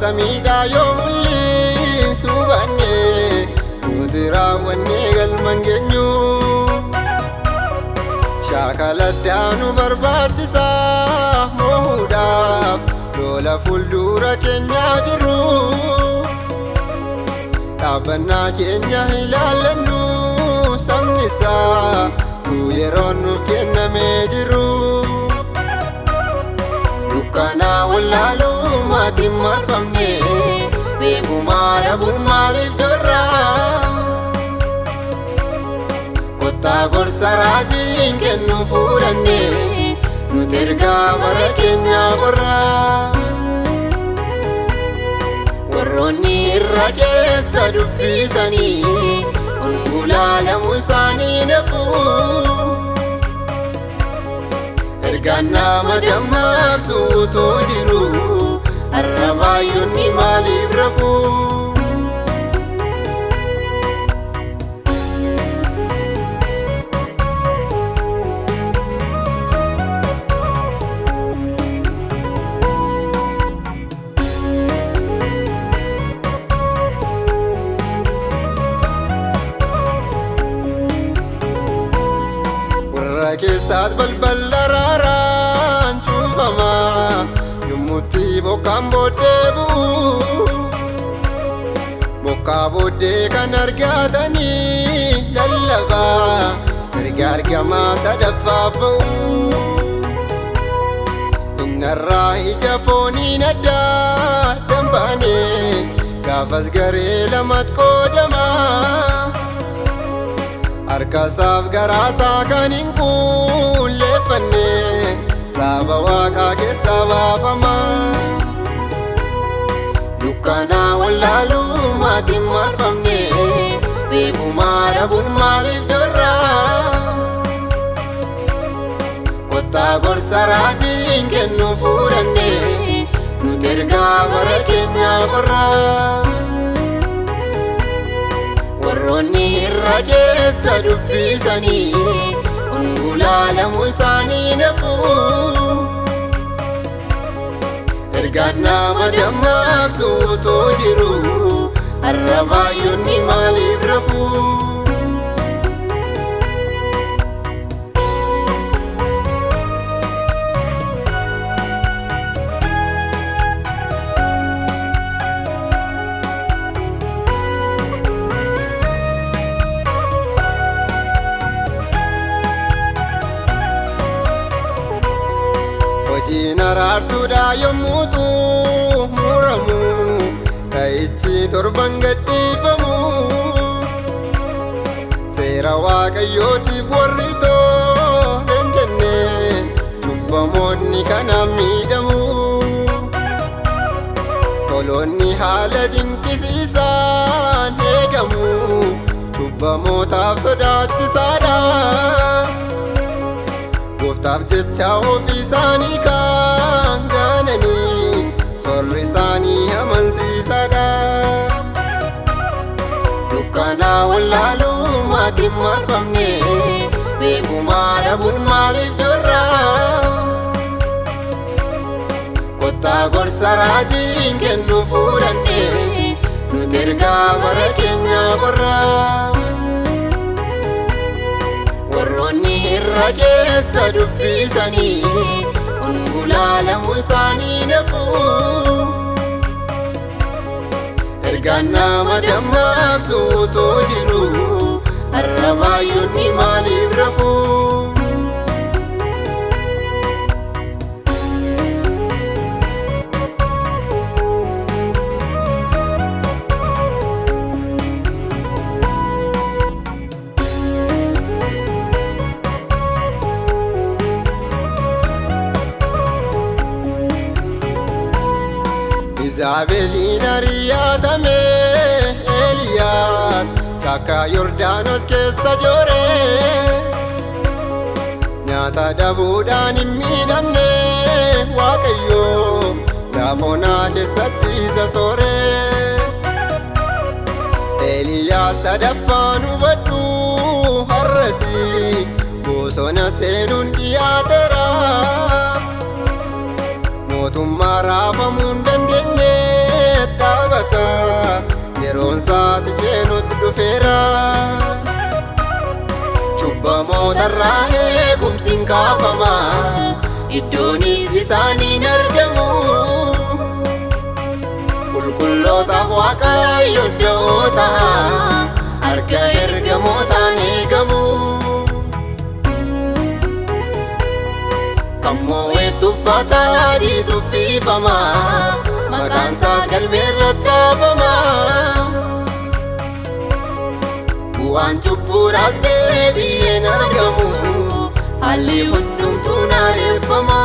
samiidhaa yoo mul'isu baannee nuti raawwannee galman geenyu. Shaakalatti nu barbaachisa moo'uudhaaf lola fuuldura keenyaa jiru. Dhaabbannaa keenya ilaalannu sabni isaa yeroon nuuf kennamee jiru. Dukkanaa wallaaluu maatiin marfamne beekumaa dhabuun maaliif jirra? Kottaa gorsa raajiin kennu fuudhanne nuti ergaa bara keenyaa qorra. Warroonni irra keessa dubbisanii ungulaalamuun isaanii nafu. Ergaan nama dammaqsuutu jiru arrabaayyoonni maaliif rafu? Keessaat balbala raaraan cuufama yommutti bokkaan booddee bu'u. Bokkaa booddee kan argatanii lallabaa erga argamaa sadaffaaf ba'u. Innarraa ija fooniin addaa dambaane gaafas garee lamatti qoodama. Harkasaaf garaasaa kan hin kulleeffanne saba waaqaa keessaa baafama. Dukkanaa wallaaluu maatiin marfamne beekumaa dhabuun maaliif jirra? Kottaa gorsa raajiin kennu fuudhanne nuti ergaa bara keenyaa qorra. Warroonni irra keessa dubbisanii ungulaalamuun isaanii nafu. Ergaan nama dammaqsuutu jiru arrabaayyoonni maaliif rafu? Hojiin araarsuudhaa yommuutu muramu ka'ichi torban gadhiifamu. Seera waaqayyootiif warri toolen jenne cubbamoonni kanaaf miidhamu. Toloonni haala dinqisiisaan eegamu cubbamootaaf sodaachisaadha. Gooftaaf jecha ofii isaanii kan gananii sorri isaanii amansiisaadha. Dukkanaa wallaaluu maatiin marfamne beekumaa dhabuun maaliif jirra? Kottaa gorsa raajiin kennu fuudhanne nuti ergaa bara keenyaa qorra. Warroonni irra keessa dubbisanii ungulaalamuun isaanii nafu. Ergaan nama dammaqsuutu jiru arrabaayyoonni maaliif rafu? Izaabeliin ari'atame Eliyaas Chaakka Yordaanos keessa joore. Nyaata dhabuudhaan hin miidhamne Waaqayyoo gaafonaa keessatti isa soore. Eliyaas sadaffaan hubadhu har'asi bosona seenuun dhiyaateera. Mootummaa raafamuu hin dandeenye yeroonsaa si keenutti dhufeera. Cubbamootarraa eegumsiin kaafama, iddoonis isaaniin argamu. Qulqullootaaf Waaqayyo iddoo ta'a, harka ergamootaan eegamu. Kan mo'etu uffata adii uffifama, maqaan isaas galmeerratti caafama. Bu'aan cubbuudhaas deebi'een argamu, haalli hundumtuu naareffama.